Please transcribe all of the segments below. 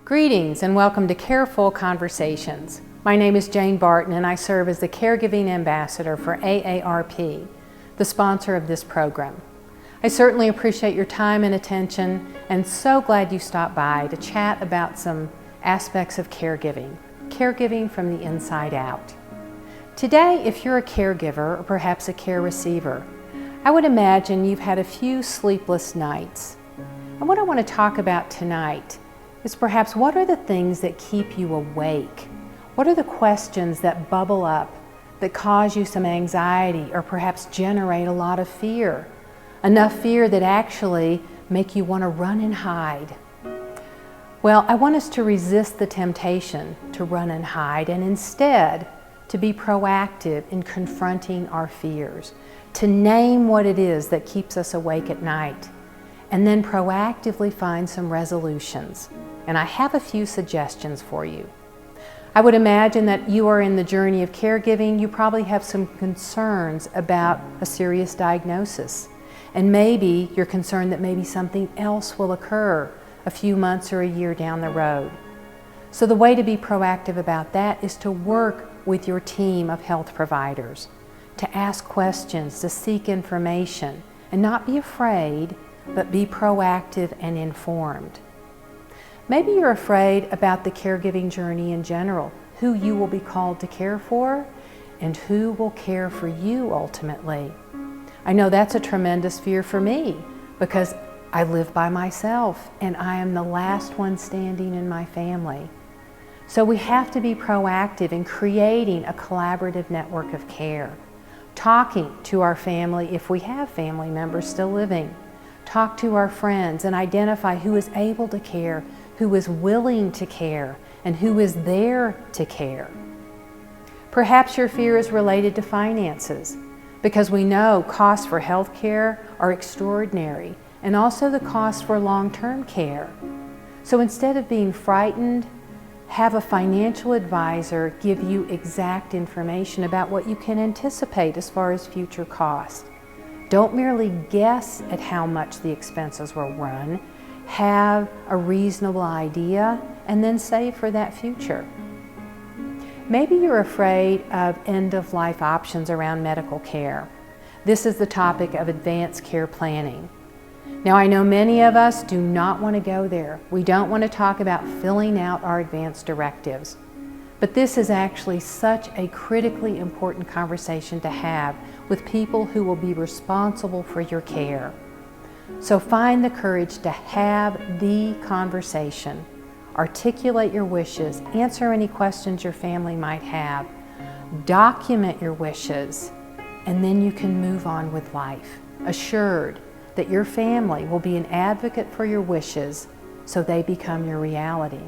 Greetings and welcome to Careful Conversations. My name is Jane Barton and I serve as the Caregiving Ambassador for AARP, the sponsor of this program. I certainly appreciate your time and attention and so glad you stopped by to chat about some aspects of caregiving from the inside out. Today, if you're a caregiver or perhaps a care receiver, I would imagine you've had a few sleepless nights. And what I want to talk about tonight is perhaps what are the things that keep you awake? What are the questions that bubble up that cause you some anxiety or perhaps generate a lot of fear? Enough fear that actually make you want to run and hide. Well, I want us to resist the temptation to run and hide and instead to be proactive in confronting our fears, to name what it is that keeps us awake at night, and then proactively find some resolutions. And I have a few suggestions for you. I would imagine that you are in the journey of caregiving. You probably have some concerns about a serious diagnosis. And maybe you're concerned that maybe something else will occur a few months or a year down the road. So the way to be proactive about that is to work with your team of health providers, to ask questions, to seek information, and not be afraid, but be proactive and informed. Maybe you're afraid about the caregiving journey in general, who you will be called to care for, and who will care for you ultimately. I know that's a tremendous fear for me because I live by myself and I am the last one standing in my family. So we have to be proactive in creating a collaborative network of care, talking to our family if we have family members still living, talk to our friends and identify who is able to care, who is willing to care, and who is there to care. Perhaps your fear is related to finances, because we know costs for health care are extraordinary, and also the cost for long-term care. So instead of being frightened, have a financial advisor give you exact information about what you can anticipate as far as future costs. Don't merely guess at how much the expenses will run. Have a reasonable idea and then save for that future. Maybe you're afraid of end-of-life options around medical care. This is the topic of advanced care planning. Now, I know many of us do not want to go there. We don't want to talk about filling out our advanced directives. But this is actually such a critically important conversation to have with people who will be responsible for your care. So find the courage to have the conversation, articulate your wishes, answer any questions your family might have, document your wishes, and then you can move on with life, assured that your family will be an advocate for your wishes so they become your reality.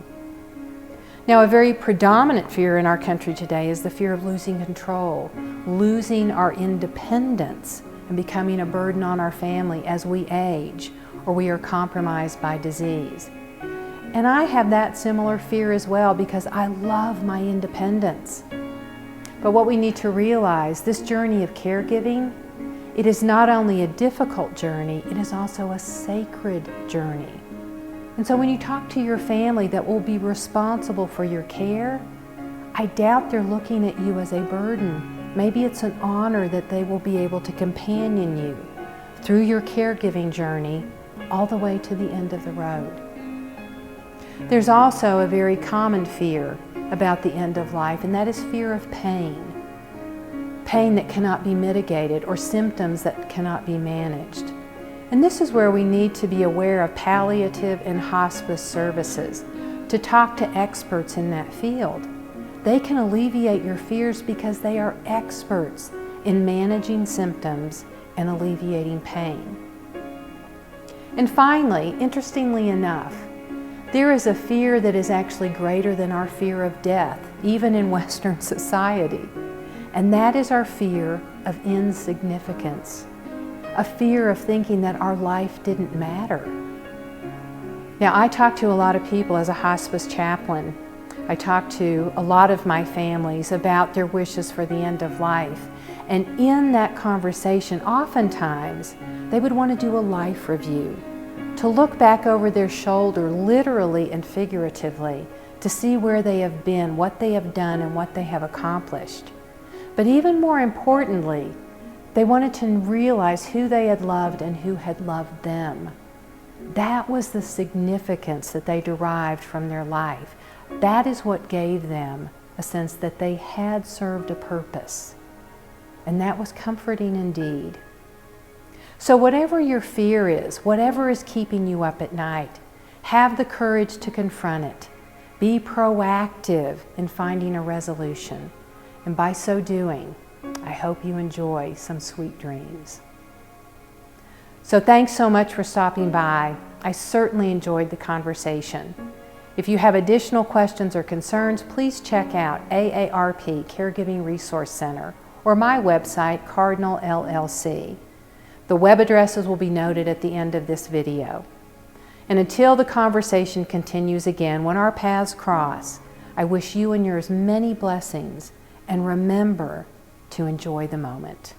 Now, a very predominant fear in our country today is the fear of losing control, losing our independence, and becoming a burden on our family as we age or we are compromised by disease. And I have that similar fear as well because I love my independence. But what we need to realize, this journey of caregiving, it is not only a difficult journey, it is also a sacred journey. And so when you talk to your family that will be responsible for your care, I doubt they're looking at you as a burden. Maybe it's an honor that they will be able to companion you through your caregiving journey all the way to the end of the road. There's also a very common fear about the end of life, and that is fear of pain. Pain that cannot be mitigated or symptoms that cannot be managed. And this is where we need to be aware of palliative and hospice services, to talk to experts in that field. They can alleviate your fears because they are experts in managing symptoms and alleviating pain. And finally, interestingly enough, there is a fear that is actually greater than our fear of death, even in Western society. And that is our fear of insignificance, a fear of thinking that our life didn't matter. Now, I talk to a lot of people as a hospice chaplain. I talk to a lot of my families about their wishes for the end of life. And in that conversation, oftentimes, they would want to do a life review. to look back over their shoulder, literally and figuratively, to see where they have been, what they have done, and what they have accomplished. But even more importantly, they wanted to realize who they had loved and who had loved them. That was the significance that they derived from their life. That is what gave them a sense that they had served a purpose. And that was comforting indeed. So whatever your fear is, whatever is keeping you up at night, have the courage to confront it. Be proactive in finding a resolution. And by so doing, I hope you enjoy some sweet dreams. So thanks so much for stopping by. I certainly enjoyed the conversation. If you have additional questions or concerns, please check out AARP Caregiving Resource Center or my website, Cardinal LLC. The web addresses will be noted at the end of this video. And until the conversation continues again, when our paths cross, I wish you and yours many blessings, and remember to enjoy the moment.